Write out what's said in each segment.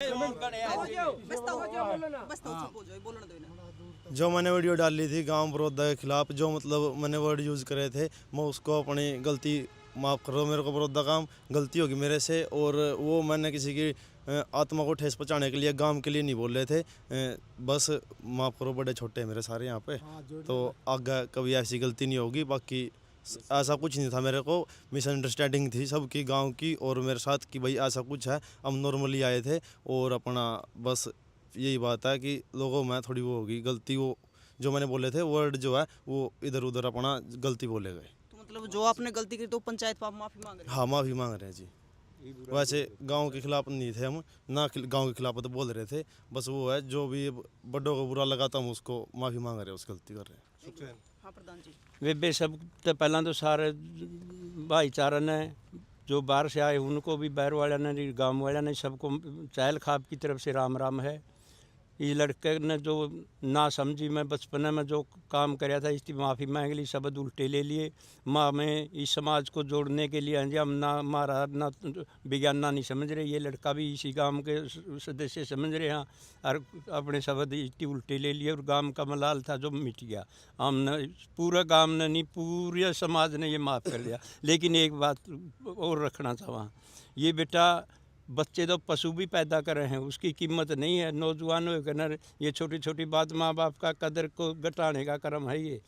जो मैंने वीडियो डाली थी गांव बड़ौदा के खिलाफ, जो मतलब मैंने वर्ड यूज़ करे थे, मैं उसको अपनी गलती माफ़ करो मेरे को। बड़ौदा काम गलती होगी मेरे से, और वो मैंने किसी की आत्मा को ठेस पहुंचाने के लिए, गांव के लिए नहीं बोल रहे थे। बस माफ़ करो, बड़े छोटे हैं मेरे सारे यहाँ पे, तो आगे कभी ऐसी गलती नहीं होगी। बाकी ऐसा कुछ नहीं था, मेरे को मिसअंडरस्टैंडिंग थी सबकी गांव की और मेरे साथ कि भाई ऐसा कुछ है, हम नॉर्मली आए थे और अपना बस यही बात है कि लोगों में थोड़ी वो होगी गलती, वो जो मैंने बोले थे वर्ड जो है वो इधर उधर अपना गलती बोले गए। तो मतलब जो आपने गलती की तो पंचायत आप माफी मांग रहे हैं? हाँ, माफ़ी मांग रहे हैं जी। वैसे गांव के खिलाफ नहीं थे हम, ना गांव के खिलाफ तो बोल रहे थे, बस वो है जो भी बड़ों को बुरा लगा था हम उसको माफ़ी मांग रहे हैं, उस गलती कर रहे हैं। हाँ प्रधान जी। वे सब तो पहला तो सारे भाईचारा ने जो बाहर से आए उनको भी बाहर वाले ने, गांव वाले ने, सबको चहल खाब की तरफ से राम राम है। इस लड़के ने जो ना समझी, मैं बचपन में जो काम कराया था इसकी माफ़ी मांग ली, शब्द उल्टे ले लिए। माँ में इस समाज को जोड़ने के लिए हम ना मारा ना विज्ञान ना नहीं समझ रहे, ये लड़का भी इसी गांव के सदस्य समझ रहे हैं और अपने शब्द इतनी उल्टे ले लिए और गांव का मलाल था जो मिट गया। हमने पूरा गांव ने नहीं, पूरे समाज ने ये माफ़ कर दिया। लेकिन एक बात और रखना था वहाँ, ये बेटा बच्चे तो पशु भी पैदा कर रहे हैं, उसकी कीमत नहीं है। नौजवान होकर ये छोटी छोटी बात, माँ बाप का कदर को घटाने का कर्म है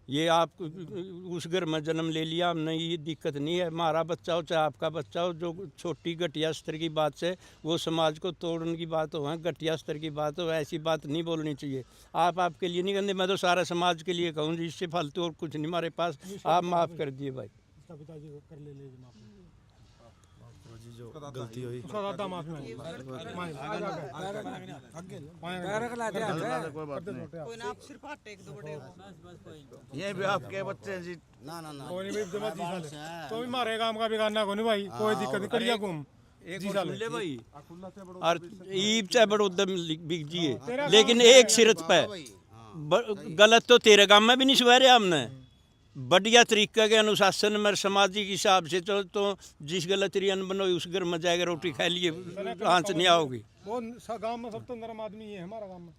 ये आप उस घर में जन्म ले लिया हमने, ये दिक्कत नहीं है। हमारा बच्चा हो चाहे आपका बच्चा हो, जो छोटी घटिया स्तर की बात से वो समाज को तोड़ने की बात हो, घटिया स्तर की बात हो, ऐसी बात नहीं बोलनी चाहिए। आप आपके लिए नहीं कहते, मैं तो सारा समाज के लिए कहूँ, इससे फालतू और कुछ नहीं हमारे पास। आप माफ़ कर दिए भाई। गलती हुई कोई ना, आप सिर्फ हाथ टेक दो बड़े हो। ये भी आपके बच्चे हैं जी। ना ना ना कोई नहीं तो भी मारे काम का बिगाड़ना को नहीं भाई, कोई दिक्कत नहीं, करिया घूम ले भाई। और ईब चाहे बड़ौदा बिक जिए, लेकिन एक सिरत पे गलत तो तेरे काम में भी नहीं सुधारे हमने। बढ़िया तरीके के अनुशासन में सामाजिक हिसाब से तो जिस गलत रियन बनो उस घर में जाएगा, रोटी खा लिए आंच नहीं आओगी। वो गांव में सब तो नरम आदमी है हमारा गांव में,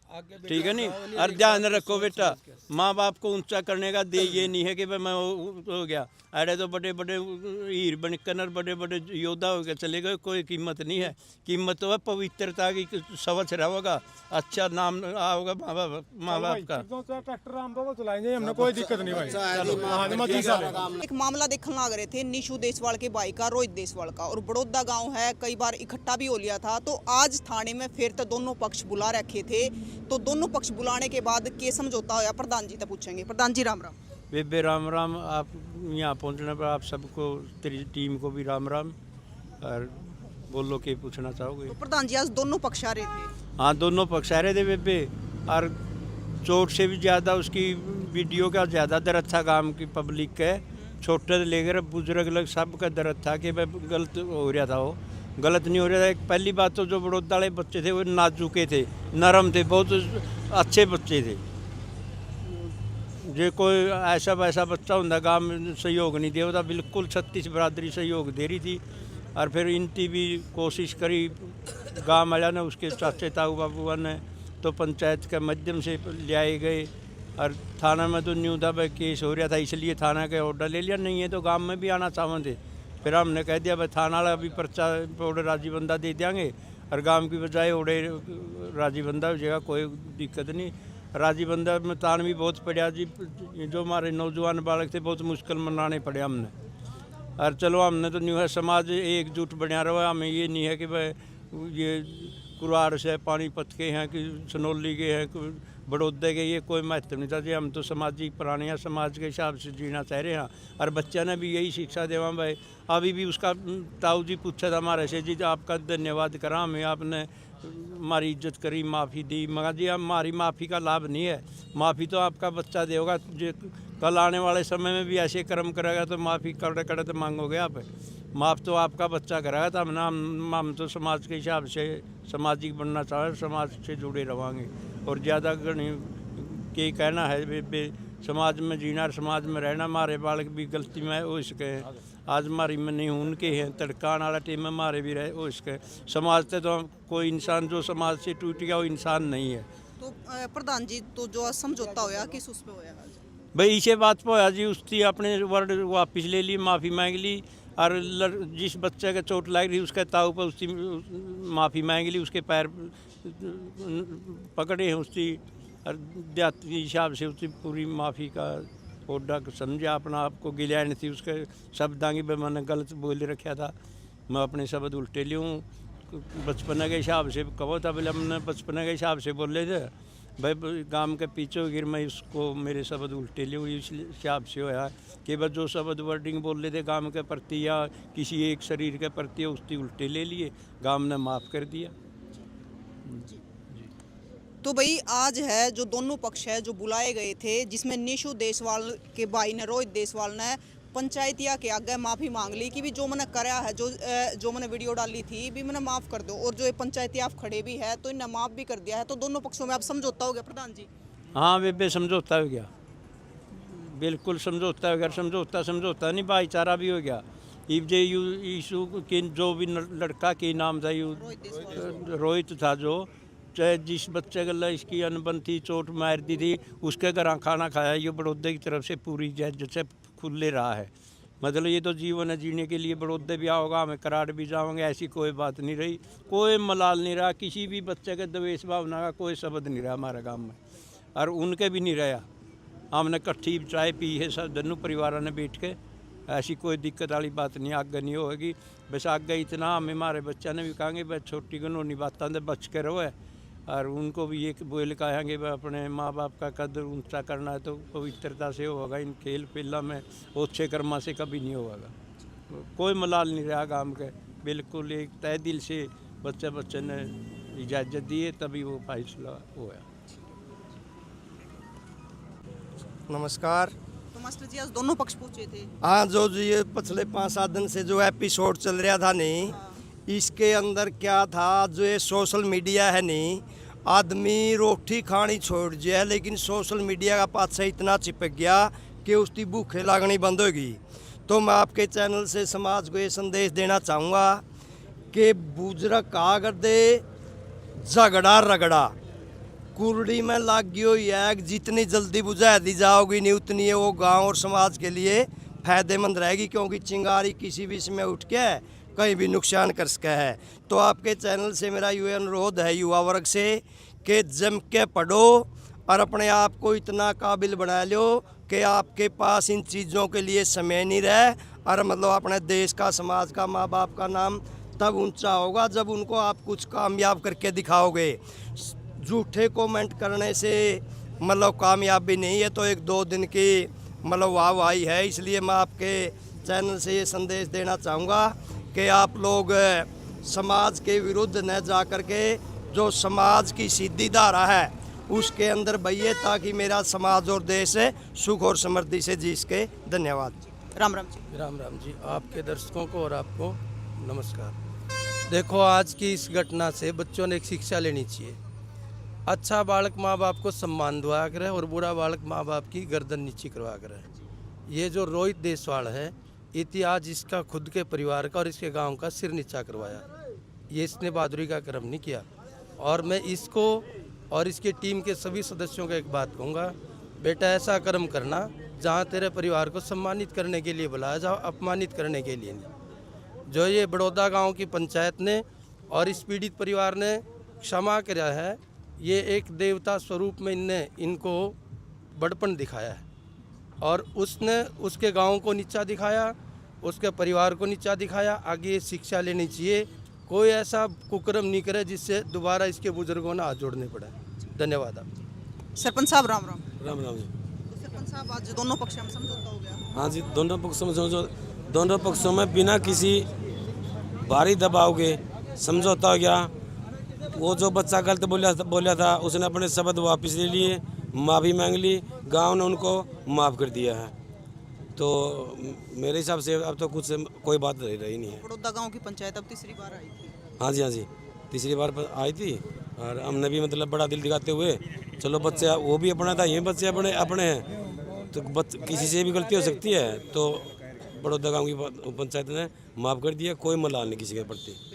ठीक है नहीं। और ध्यान रखो बेटा, माँ बाप को ऊंचा करने का दे ये नहीं है कि भाई मैं हो गया। अरे तो बड़े बड़े हीर बनकर बड़े बड़े योद्धा होकर चले गए, कोई कीमत नहीं है। कीमत तो है पवित्रता की, स्वच्छ रहेगा, अच्छा नाम आओगा माँ बाप का। ट्रैक्टर हम तो चलाएंगे, हमने कोई दिक्कत नहीं भाई। एक मामला देखने लग रहे थे निशु देसवाल के भाई का, रोहित देसवाल का, और बड़ौदा गांव है, कई बार इकट्ठा भी हो लिया था। तो आज थाने में फिर तो दोनों पक्ष बुला रखे थे, तो दोनों पक्ष बुलाने के बाद के समझौता होया, प्रधान जी तो पूछेंगे। प्रधान जी राम राम। बेबे राम राम। आप यहाँ पहुँचने पर आप सबको, तेरी टीम को भी राम राम। और बोलो के पूछना चाहोगे? तो प्रधान जी आज दोनों पक्ष आ रहे थे? हाँ, दोनों पक्ष आ रहे थे बेबे। और चोट से भी ज़्यादा उसकी वीडियो का ज़्यादा दर्द था गांव की पब्लिक के, छोटे लेकर बुजुर्ग लोग सब का दर्द था कि भाई गलत हो रहा था। वो गलत नहीं हो रहा था। एक पहली बात तो जो बड़ौदा वाले बच्चे थे वो नाजुके थे, नरम थे, बहुत अच्छे बच्चे थे। जो कोई ऐसा वैसा बच्चा होता गांव में सहयोग नहीं दे होता, बिल्कुल 36 बरादरी सहयोग दे रही थी। और फिर इनकी भी कोशिश करी गांव वाला ने, उसके चाचे ताऊ बाबू ने, तो पंचायत के माध्यम से ले आए गए। और थाना में तो न्यू था भाई केस हो रहा था, इसलिए थाना का ऑर्डर ले लिया, नहीं है तो गांव में भी आना चाहते थे। फिर हमने कह दिया भाई थाना वाला भी पर्चा ऑर्डर राजी बंदा दे देंगे और गांव की बजाय ऑर्डर राजी बंदा हो जाएगा, कोई दिक्कत नहीं। राजी बंदा में तान भी बहुत पड़ा जी, जो हमारे नौजवान बालक थे बहुत मुश्किल मनाने पड़े हमने। और चलो हमने तो न्यू है समाज एकजुट बना रहा, हमें ये नहीं है कि भाई ये कुराड़ से पानीपत के हैं कि सनौली के हैं बड़ौदे के, ये कोई महत्व नहीं था जी। हम तो सामाजिक प्राणी समाज के हिसाब से जीना चाह रहे हैं। और बच्चा ने भी यही शिक्षा देवा भाई। अभी भी उसका ताऊ जी पूछा था हमारे से, जी आपका धन्यवाद करा, हमें आपने हमारी इज्जत करी, माफ़ी दी। मगर जी हमारी माफ़ी का लाभ नहीं है, माफ़ी तो आपका बच्चा देगा। जो कल आने वाले समय में भी ऐसे कर्म करेगा तो माफ़ी कड़े कड़े तो मांगोगे आप, माफ़ तो आपका बच्चा कराएगा। तो हम तो समाज के हिसाब से सामाजिक बनना चाह रहे, समाज से जुड़े रहेंगे। और ज़्यादा के कहना है बे समाज में जीना, समाज में रहना, हमारे बालक भी गलती में हो सके। आज हमारी में नहीं उनके हैं तड़कान वाला टीम में हमारे भी रहे वो इसके समाज से तो कोई इंसान जो समाज से टूट गया वो इंसान नहीं है। तो प्रधान जी तो जो समझौता होया किस उस पे होया आज? भाई इसे बात पे होया जी उसकी अपने वर्ड वापस ले ली माफ़ी मांग ली और जिस बच्चे के चोट लग रही उसके ताऊ पर उसकी माफ़ी मांग ली उसके पैर पकड़े हैं उसकी और देहात के हिसाब से उसकी पूरी माफ़ी का ओडा समझा अपना आपको गिलिया नहीं थी उसके शब्दांगी पर मैंने गलत बोल रखा था मैं अपने शब्द उल्टे लूँ बचपन के हिसाब से कहो था पहले हमने बचपन के हिसाब से बोले थे भाई गांव के पीछे गिर मैं इसको मेरे शब्द उल्टे लूँ इस हिसाब से होया कि बस जो शब्द वर्डिंग बोल रहे थे गांव के प्रति या किसी एक शरीर के प्रति उसकी उल्टे ले लिए गांव ने माफ़ कर दिया। तो भाई आज है जो दोनों पक्ष है जो बुलाए गए थे जिसमें निशु देसवाल के भाई ने रोहित देसवाल ने पंचायतिया के आगे माफ़ी मांग ली कि भी जो मैंने कराया है जो मैंने वीडियो डाली थी भी मैंने माफ़ कर दो और जो ये पंचायतिया आप खड़े भी है तो इन्हें माफ़ भी कर दिया है तो दोनों पक्षों में आप समझौता हो गया प्रधान जी? हाँ वे समझौता हो गया बिल्कुल समझौता हो गया समझौता नहीं भाईचारा भी हो गया। जे यीशु के जो भी लड़का के नाम था रोहित था जो चाहे जिस बच्चे गला इसकी अनबन थी चोट मार दी थी उसके घर खाना खाया ये बड़ौदे की तरफ से पूरी जैसे खुले रहा है मतलब ये तो जीवन है जीने के लिए बड़ौदे भी आओगा हमें कराड़ भी जाओगे ऐसी कोई बात नहीं रही कोई मलाल नहीं रहा किसी भी बच्चे के द्वेष भावना का कोई शब्द नहीं रहा हमारे गांव में और उनके भी नहीं रहा। हमने कट्ठी चाय पी है सब दोनों परिवार ने बैठ के ऐसी कोई दिक्कत वाली बात नहीं आगे नहीं होगी बस आगे इतना हमें हमारे बच्चा ने भी कहेंगे बस छोटी घनौनी बातों से बच के रहो है और उनको भी ये बोल कहेंगे अपने माँ बाप का कदर ऊंचा करना है तो पवित्रता से होगा इन खेल पेला में अच्छे कर्मा से कभी नहीं होगा कोई मलाल नहीं रहा गांव के बिल्कुल एक तय दिल से बच्चे ने इजाज़त दी है तभी वो फैसला हुआ। नमस्कार। तो मास्टर जी आज दोनों पक्ष पूछे थे। हाँ जो ये पिछले 5-7 दिन से जो एपिसोड चल रहा था नहीं इसके अंदर क्या था जो ये सोशल मीडिया है नहीं आदमी रोटी खानी छोड़ जाए लेकिन सोशल मीडिया का पाछे इतना चिपक गया कि उसकी भूखे लागनी बंद होगी। तो मैं आपके चैनल से समाज को ये संदेश देना चाहूँगा कि बुजुर्ग कहा कर दे झगड़ा रगड़ा कुरड़ी में लाग गई हुई है जितनी जल्दी बुझा दी जाओगी नहीं उतनी है वो गांव और समाज के लिए फायदेमंद रहेगी क्योंकि चिंगारी किसी भी समय उठ के कहीं भी नुकसान कर सका है। तो आपके चैनल से मेरा ये अनुरोध है युवा वर्ग से कि जम के पढ़ो और अपने आप को इतना काबिल बना लो कि आपके पास इन चीज़ों के लिए समय नहीं रहे और मतलब अपने देश का समाज का माँ बाप का नाम तब ऊंचा होगा जब उनको आप कुछ कामयाब करके दिखाओगे। झूठे कमेंट करने से मतलब कामयाबी नहीं है तो 1-2 दिन की मतलब वाहवाही है। इसलिए मैं आपके चैनल से ये संदेश देना चाहूँगा कि आप लोग समाज के विरुद्ध न जा कर के जो समाज की सीधी धारा है उसके अंदर बहिए ताकि मेरा समाज और देश सुख और समृद्धि से जी सके। धन्यवाद। राम राम जी। राम राम जी। आपके दर्शकों को और आपको नमस्कार। देखो आज की इस घटना से बच्चों ने एक शिक्षा लेनी चाहिए। अच्छा बालक माँ बाप को सम्मान दिया करे और बुरा बालक माँ बाप की गर्दन नीची करवा करे। ये जो रोहित देसवाल है इतिहास इसका खुद के परिवार का और इसके गांव का सिर नीचा करवाया। ये इसने बहादुरी का कर्म नहीं किया और मैं इसको और इसकी टीम के सभी सदस्यों को एक बात कहूँगा, बेटा ऐसा कर्म करना जहाँ तेरे परिवार को सम्मानित करने के लिए बुलाया जाओ, अपमानित करने के लिए नहीं। जो ये बड़ौदा गांव की पंचायत ने और इस पीड़ित परिवार ने क्षमा किया है, ये एक देवता स्वरूप में इनको बड़पन दिखाया है और उसने उसके गांव को नीचा दिखाया, उसके परिवार को नीचा दिखाया। आगे ये शिक्षा लेनी चाहिए, कोई ऐसा कुकर्म नहीं करे जिससे दोबारा इसके बुजुर्गों ने हाथ जोड़ने पड़े। धन्यवाद। आप सरपंच साहब राम राम। राम राम जी। तो सरपंच साहब आज दोनों पक्ष में समझौता हो गया। हाँ जी, दोनों पक्षों में बिना किसी भारी दबाव के समझौता हो गया। वो जो बच्चा गलत बोला था उसने अपने शब्द वापस ले लिए, माफ़ी मांग ली, गांव ने उनको माफ़ कर दिया है। तो मेरे हिसाब से अब तो कुछ कोई बात रही नहीं है। बड़ौदा गांव की पंचायत अब तीसरी बार आई थी। हाँ जी, तीसरी बार आई थी और हमने भी मतलब बड़ा दिल दिखाते हुए चलो बच्चे वो भी अपना था, ये बच्चे अपने हैं तो किसी से भी गलती हो सकती है। तो बड़ौदा गांव की पंचायत ने माफ़ कर दिया, कोई मलाल नहीं किसी के प्रति।